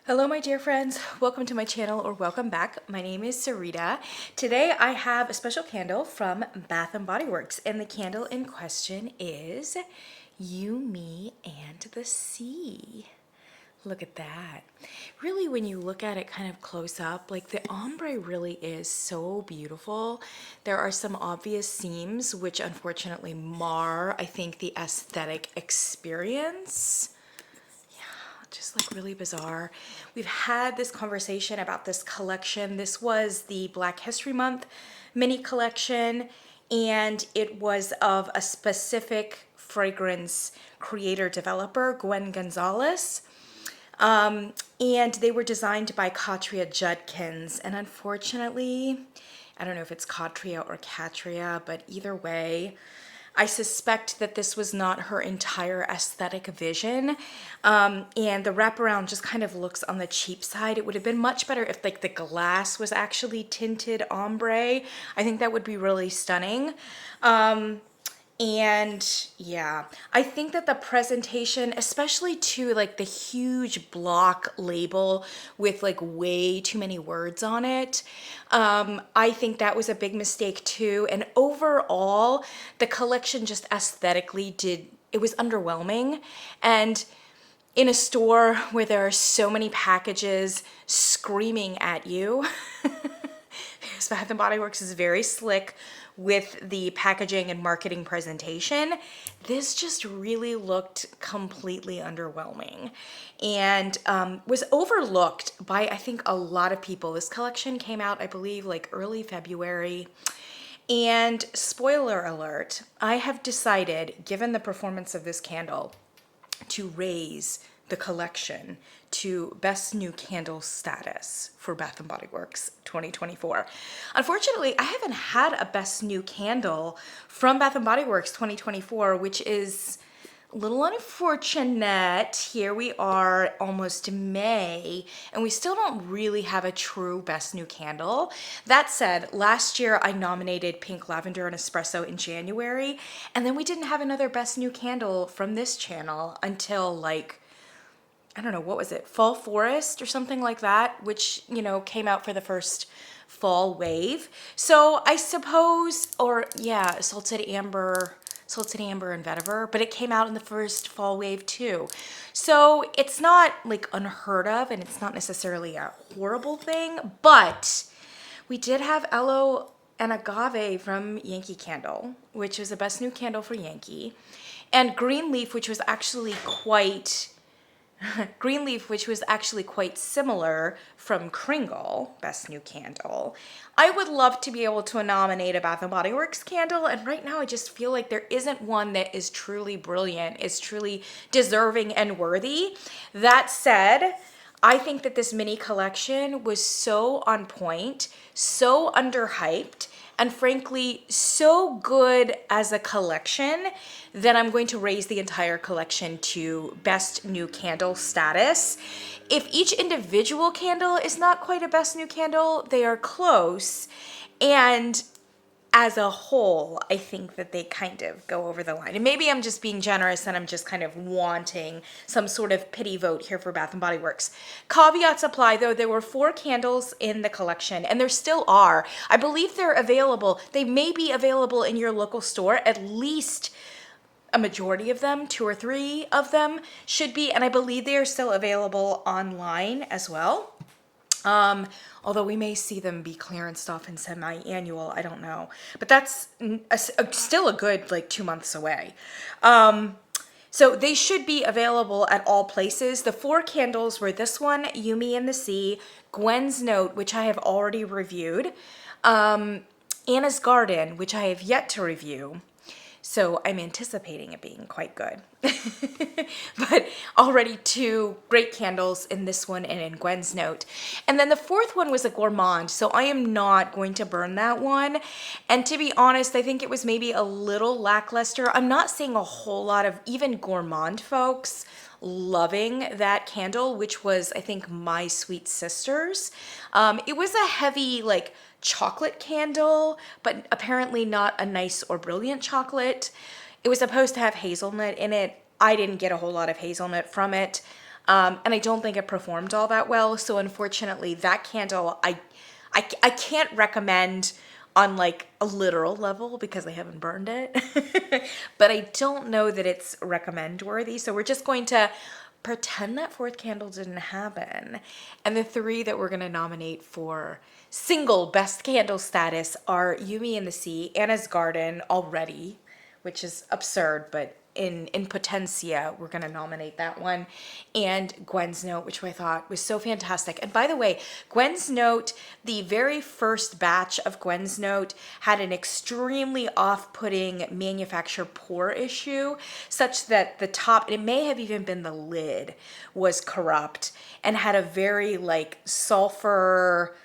Hello my dear friends, welcome to my channel or welcome back. My name is Sarita. Today I have a special candle from Bath & Body Works and the candle in question is You, Me, and the Sea. Look at that. Really, when you look at it kind of close up, like the ombre really is so beautiful. There are some obvious seams which unfortunately mar, I think, the aesthetic experience. Just like really bizarre. We've had this conversation about this collection. This was the Black History Month mini collection, and it was of a specific fragrance creator developer, Gwen Gonzalez. And they were designed by Katria Judkins. And unfortunately, I don't know if it's Katria or Katria, but either way, I suspect that this was not her entire aesthetic vision. And the wraparound just kind of looks on the cheap side. It would have been much better if like the glass was actually tinted ombre. I think that would be really stunning. And yeah, I think that the presentation, especially to like the huge block label with like way too many words on it, I think that was a big mistake too. And overall, the collection just aesthetically it was underwhelming. And in a store where there are so many packages screaming at you, Bath & Body Works is very slick with the packaging and marketing presentation. This just really looked completely underwhelming and was overlooked by, I think, a lot of people. This collection came out, I believe, like early February. And spoiler alert, I have decided, given the performance of this candle, to raise the collection to best new candle status for Bath & Body Works 2024. Unfortunately, I haven't had a best new candle from Bath & Body Works 2024, which is a little unfortunate. Here we are almost May, and we still don't really have a true best new candle. That said, last year I nominated Pink Lavender and Espresso in January, and then we didn't have another best new candle from this channel until like, I don't know, what was it? Fall Forest or something like that, which, you know, came out for the first fall wave. So I suppose, or yeah, Salted Amber and Vetiver, but it came out in the first fall wave too. So it's not like unheard of and it's not necessarily a horrible thing, but we did have Aloe and Agave from Yankee Candle, which was the best new candle for Yankee, and Greenleaf, which was actually quite similar from Kringle, best new candle. I would love to be able to nominate a Bath & Body Works candle, and right now I just feel like there isn't one that is truly brilliant, is truly deserving and worthy. That said, I think that this mini collection was so on point, so underhyped, and frankly, so good as a collection that I'm going to raise the entire collection to best new candle status. If each individual candle is not quite a best new candle, they are close. And as a whole, I think that they kind of go over the line. And maybe I'm just being generous and I'm just kind of wanting some sort of pity vote here for Bath & Body Works. Caveats apply though, there were 4 candles in the collection and there still are. I believe they're available. They may be available in your local store, at least a majority of them, 2 or 3 of them should be, and I believe they are still available online as well. Although we may see them be clearanced off in semi-annual, I don't know. But that's still a good like 2 months away. So they should be available at all places. The 4 candles were this one, Yumi and the Sea, Gwen's Note, which I have already reviewed, Anna's Garden, which I have yet to review. So I'm anticipating it being quite good. But already 2 great candles in this one and in Gwen's Note. And then the 4th one was a Gourmand, so I am not going to burn that one. And to be honest, I think it was maybe a little lackluster. I'm not seeing a whole lot of even Gourmand folks loving that candle, which was, I think, My Sweet Sister's. It was a heavy, like, chocolate candle, but apparently not a nice or brilliant chocolate. It was supposed to have hazelnut in it. I didn't get a whole lot of hazelnut from it. And I don't think it performed all that well. So unfortunately, that candle, I can't recommend on like a literal level because I haven't burned it. But I don't know that it's recommend worthy. So we're just going to pretend that fourth candle didn't happen. And the three that we're going to nominate for single best candle status are Yumi in the Sea, Anna's Garden already, which is absurd, but in potentia, we're going to nominate that one, and Gwen's Note, which I thought was so fantastic. And by the way, Gwen's Note, the very first batch of Gwen's Note had an extremely off-putting manufacturer pour issue, such that the top, it may have even been the lid, was corrupt and had a very like sulfur,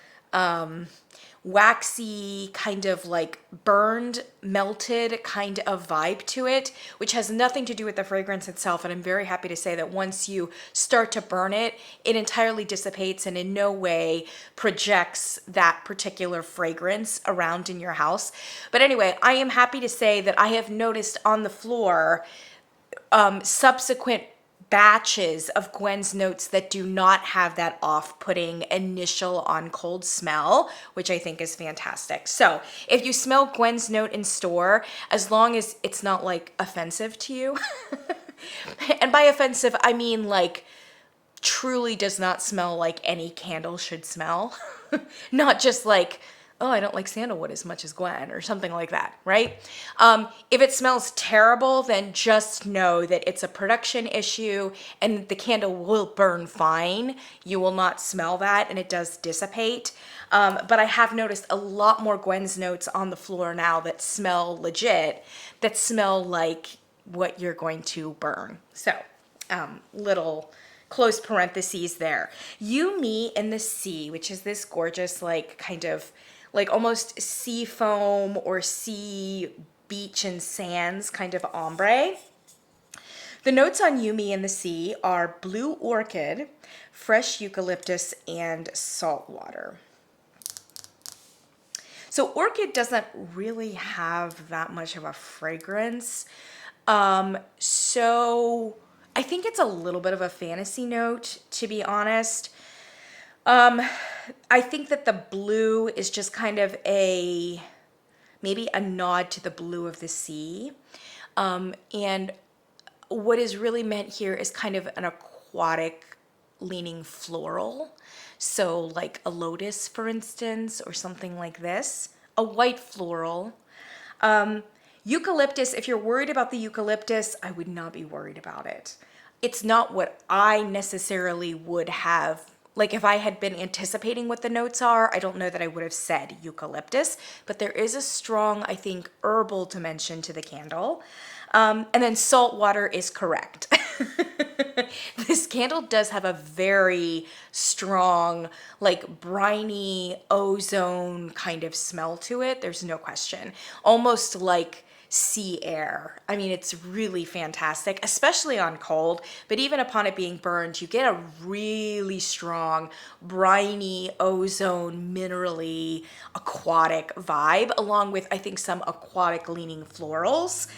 waxy, kind of like burned, melted kind of vibe to it, which has nothing to do with the fragrance itself. And I'm very happy to say that once you start to burn it, it entirely dissipates and in no way projects that particular fragrance around in your house. But anyway, I am happy to say that I have noticed on the floor subsequent batches of Gwen's Notes that do not have that off-putting initial on cold smell, which I think is fantastic. So if you smell Gwen's Note in store, as long as it's not like offensive to you, and by offensive, I mean like truly does not smell like any candle should smell, not just like, oh, I don't like sandalwood as much as Gwen or something like that, right? If it smells terrible, then just know that it's a production issue and the candle will burn fine. You will not smell that and it does dissipate. But I have noticed a lot more Gwen's Notes on the floor now that smell legit, that smell like what you're going to burn. So, little close parentheses there. You, Me, in the Sea, which is this gorgeous, like, kind of like almost sea foam or sea beach and sands kind of ombre. The notes on Yumi in the Sea are blue orchid, fresh eucalyptus, and salt water. So orchid doesn't really have that much of a fragrance. So I think it's a little bit of a fantasy note, to be honest. I think that the blue is just kind of maybe a nod to the blue of the sea. And what is really meant here is kind of an aquatic leaning floral. So like a lotus, for instance, or something like this, a white floral. Eucalyptus, if you're worried about the eucalyptus, I would not be worried about it. It's not what I necessarily would have. Like if I had been anticipating what the notes are, I don't know that I would have said eucalyptus, but there is a strong, I think, herbal dimension to the candle. And then salt water is correct. This candle does have a very strong, like briny ozone kind of smell to it. There's no question. Almost like sea air. I mean, it's really fantastic, especially on cold, but even upon it being burned, you get a really strong, briny, ozone, minerally, aquatic vibe, along with, I think, some aquatic leaning florals.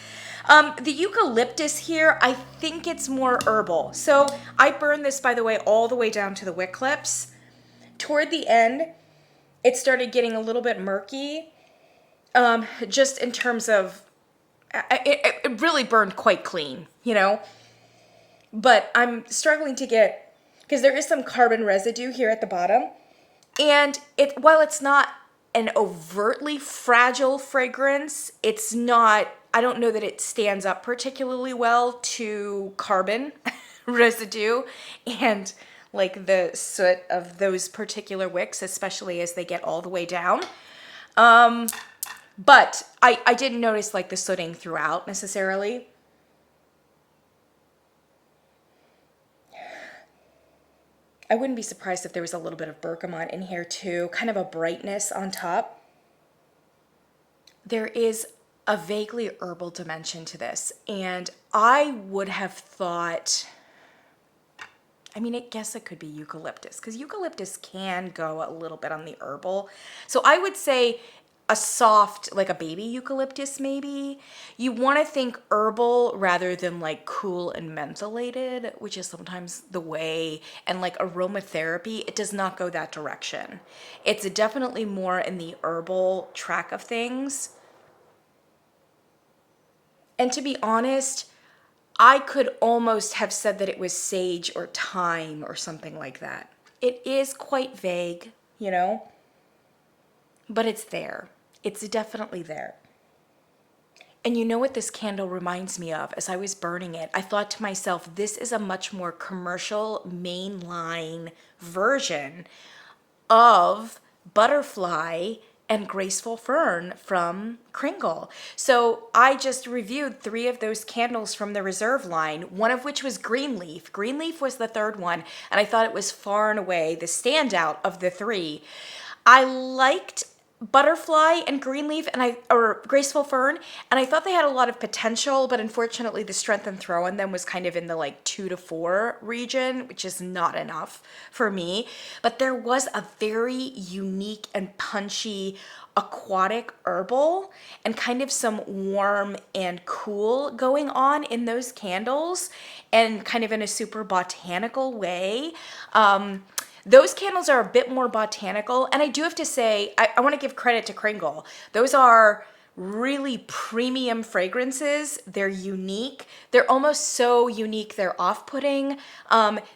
The eucalyptus here, I think it's more herbal. So I burned this, by the way, all the way down to the wick clips. Toward the end, it started getting a little bit murky, just in terms of it really burned quite clean, you know? But I'm struggling to get, because there is some carbon residue here at the bottom. And while it's not an overtly fragile fragrance, it's not, I don't know that it stands up particularly well to carbon residue and like the soot of those particular wicks, especially as they get all the way down. But I didn't notice like the sooting throughout necessarily. I wouldn't be surprised if there was a little bit of bergamot in here too, kind of a brightness on top. There is a vaguely herbal dimension to this, and I would have thought, I mean, I guess it could be eucalyptus, because eucalyptus can go a little bit on the herbal. So I would say a soft, like a baby eucalyptus maybe. You want to think herbal rather than like cool and mentholated, which is sometimes the way, and like aromatherapy, it does not go that direction. It's definitely more in the herbal track of things. And to be honest, I could almost have said that it was sage or thyme or something like that. It is quite vague, you know, but it's there. It's definitely there. And you know what this candle reminds me of? As I was burning it, I thought to myself, this is a much more commercial, mainline version of Butterfly and Graceful Fern from Kringle. So I just reviewed 3 of those candles from the Reserve line, one of which was Greenleaf. Greenleaf was the 3rd one, and I thought it was far and away the standout of the 3. I liked Butterfly and Greenleaf or Graceful Fern, and I thought they had a lot of potential, but unfortunately the strength and throw in them was kind of in the like 2 to 4 region, which is not enough for me. But there was a very unique and punchy aquatic herbal and kind of some warm and cool going on in those candles, and kind of in a super botanical way. Those candles are a bit more botanical, and I do have to say, I want to give credit to Kringle. Those are really premium fragrances. They're unique. They're almost so unique they're off-putting.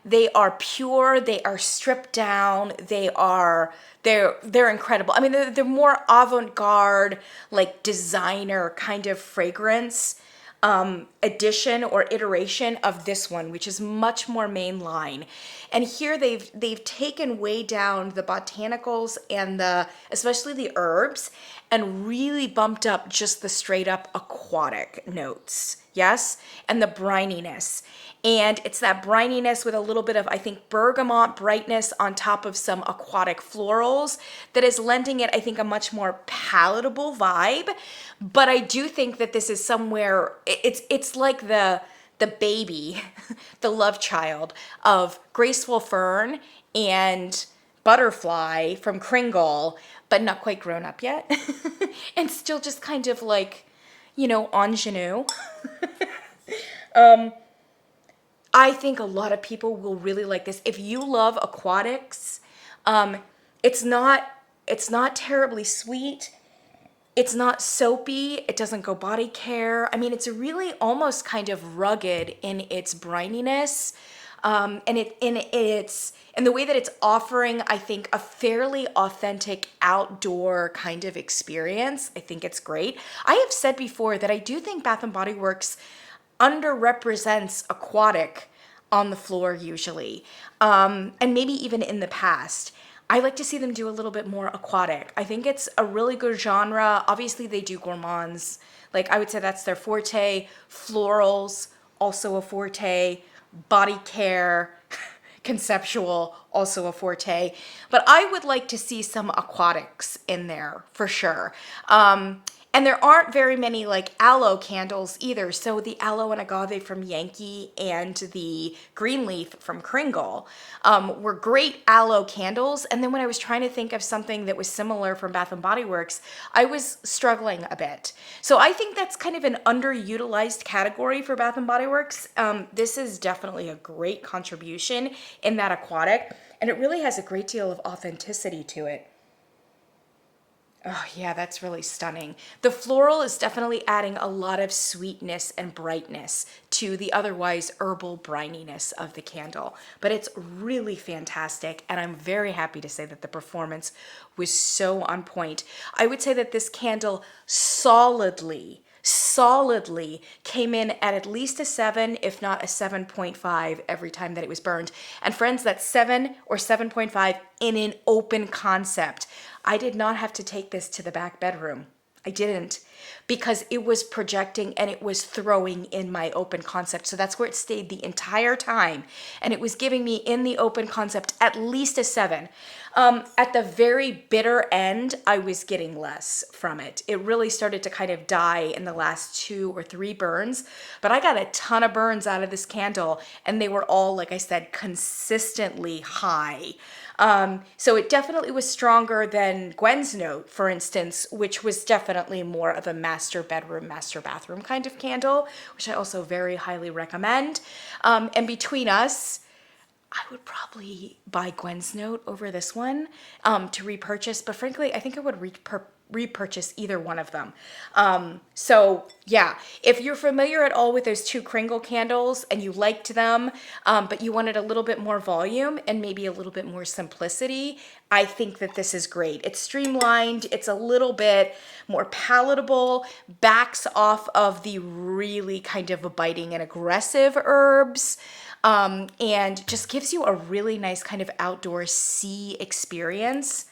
They are pure. They are stripped down. They're incredible. I mean, they're more avant-garde, like designer kind of fragrance edition or iteration of this one, which is much more mainline. And here they've taken way down the botanicals and especially the herbs, and really bumped up just the straight up aquatic notes. Yes, and the brininess. And it's that brininess with a little bit of, I think, bergamot brightness on top of some aquatic florals that is lending it, I think, a much more palatable vibe. But I do think that this is somewhere, it's like the baby, the love child of Graceful Fern and Butterfly from Kringle, but not quite grown up yet. And still just kind of like, ingenue. I think a lot of people will really like this. If you love aquatics, it's not terribly sweet. It's not soapy. It doesn't go body care. I mean, it's really almost kind of rugged in its brininess, and in the way that it's offering, I think, a fairly authentic outdoor kind of experience. I think it's great. I have said before that I do think Bath and Body Works underrepresents aquatic on the floor usually, and maybe even in the past. I like to see them do a little bit more aquatic. I think it's a really good genre. Obviously, they do gourmands. Like, I would say that's their forte. Florals, also a forte. Body care, conceptual, also a forte. But I would like to see some aquatics in there for sure. And there aren't very many like aloe candles either. So the aloe and agave from Yankee and the Greenleaf from Kringle were great aloe candles. And then when I was trying to think of something that was similar from Bath and Body Works, I was struggling a bit. So I think that's kind of an underutilized category for Bath and Body Works. This is definitely a great contribution in that aquatic, and it really has a great deal of authenticity to it. Oh, yeah, that's really stunning. The floral is definitely adding a lot of sweetness and brightness to the otherwise herbal brininess of the candle. But it's really fantastic, and I'm very happy to say that the performance was so on point. I would say that this candle solidly came in at least a 7, if not a 7.5 every time that it was burned. And friends, that's 7 or 7.5 in an open concept. I did not have to take this to the back bedroom. I didn't, because it was projecting and it was throwing in my open concept. So that's where it stayed the entire time. And it was giving me in the open concept at least a 7. At the very bitter end, I was getting less from it. It really started to kind of die in the last 2 or 3 burns, but I got a ton of burns out of this candle, and they were all, like I said, consistently high. So it definitely was stronger than Gwen's Note, for instance, which was definitely more of a master bedroom, master bathroom kind of candle, which I also very highly recommend. And between us, I would probably buy Gwen's Note over this one to repurchase, but frankly, I think I would repurchase either one of them. So yeah, if you're familiar at all with those 2 Kringle candles and you liked them, but you wanted a little bit more volume and maybe a little bit more simplicity, I think that this is great. It's streamlined, it's a little bit more palatable, backs off of the really kind of biting and aggressive herbs, and just gives you a really nice kind of outdoor sea experience.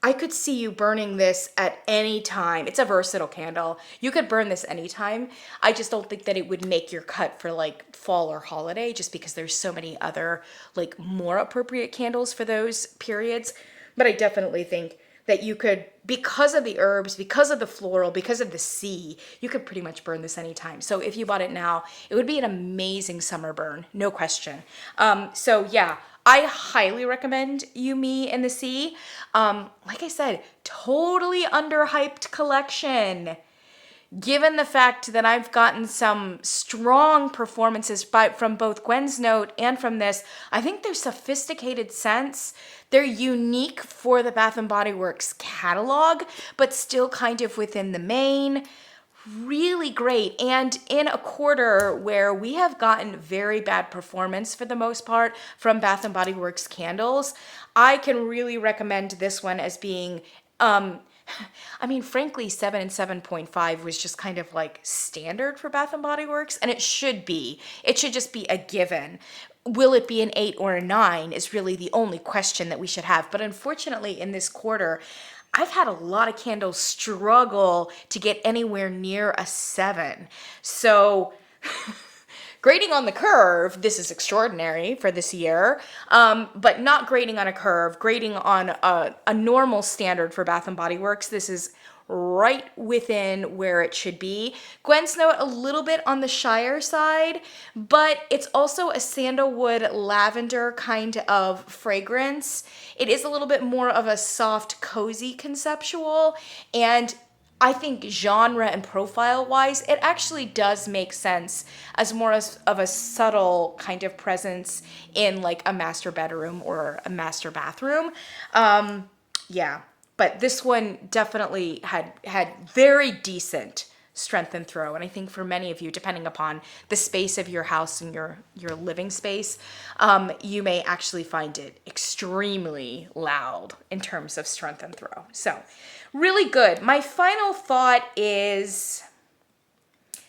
I could see you burning this at any time. It's a versatile candle. You could burn this anytime. I just don't think that it would make your cut for like fall or holiday, just because there's so many other like more appropriate candles for those periods. But I definitely think that you could, because of the herbs, because of the floral, because of the sea, you could pretty much burn this anytime. So if you bought it now, it would be an amazing summer burn, no question. So yeah, I highly recommend You, Me, and the Sea. Like I said, totally underhyped collection. Given the fact that I've gotten some strong performances from both Gwen's Note and from this, I think they're sophisticated scents. They're unique for the Bath & Body Works catalog, but still kind of within the main. Really great. And in a quarter where we have gotten very bad performance for the most part from Bath & Body Works candles, I can really recommend this one as being I mean, frankly, 7 and 7.5 was just kind of like standard for Bath & Body Works, and it should be. It should just be a given. Will it be an 8 or a 9 is really the only question that we should have. But unfortunately, in this quarter, I've had a lot of candles struggle to get anywhere near a 7. So grading on the curve, this is extraordinary for this year, but not grading on a curve, grading on a normal standard for Bath & Body Works. This is right within where it should be. Gwen's Note a little bit on the shyer side, but it's also a sandalwood lavender kind of fragrance. It is a little bit more of a soft, cozy conceptual, and I think genre and profile wise, it actually does make sense as more of a subtle kind of presence in like a master bedroom or a master bathroom. Yeah, but this one definitely had very decent strength and throw. And I think for many of you, depending upon the space of your house and your living space, you may actually find it extremely loud in terms of strength and throw. So really good. My final thought is,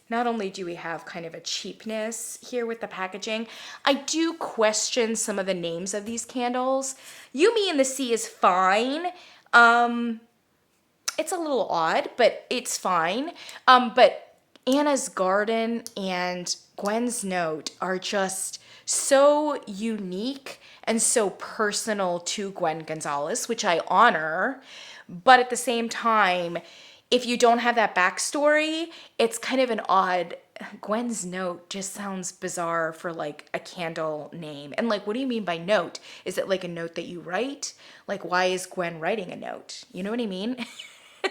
not only do we have kind of a cheapness here with the packaging, I do question some of the names of these candles. You, Me, and the Sea is fine. It's a little odd, but it's fine. But Anna's Garden and Gwen's Note are just so unique and so personal to Gwen Gonzalez, which I honor. But at the same time, if you don't have that backstory, it's kind of an odd. Gwen's Note just sounds bizarre for like a candle name. And like, what do you mean by note? Is it like a note that you write? Like, why is Gwen writing a note? You know what I mean?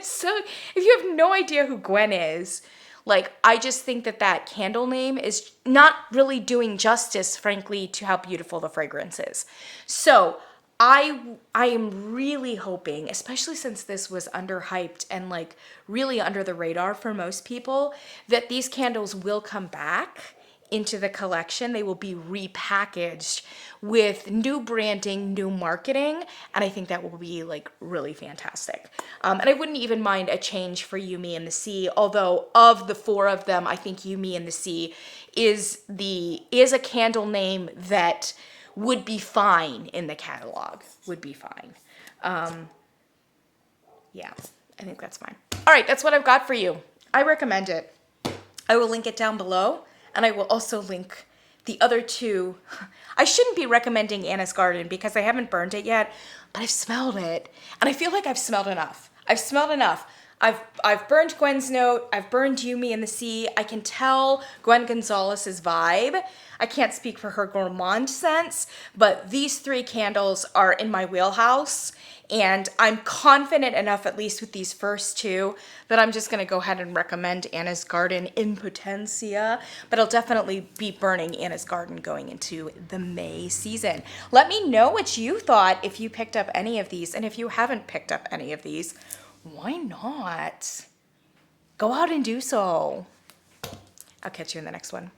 So if you have no idea who Gwen is, like, I just think that candle name is not really doing justice, frankly, to how beautiful the fragrance is. So I am really hoping, especially since this was underhyped and like really under the radar for most people, that these candles will come back into the collection. They will be repackaged with new branding, new marketing, and I think that will be like really fantastic. And I wouldn't even mind a change for You, Me, and the Sea, although of the 4 of them, I think You, Me, and the Sea is a candle name that would be fine in the catalog, would be fine. Yeah, I think that's fine. All right, that's what I've got for you. I recommend it. I will link it down below, and I will also link the other two. I shouldn't be recommending Anna's Garden because I haven't burned it yet, but I've smelled it, and I feel like I've smelled enough. I've smelled enough. I've burned Gwen's Note. I've burned You, Me, and the Sea. I can tell Gwen Gonzalez's vibe. I can't speak for her gourmand sense, but these three candles are in my wheelhouse, and I'm confident enough, at least with these first two, that I'm just gonna go ahead and recommend Anna's Garden in potentia, but I'll definitely be burning Anna's Garden going into the May season. Let me know what you thought if you picked up any of these, and if you haven't picked up any of these, why not? Go out and do so. I'll catch you in the next one.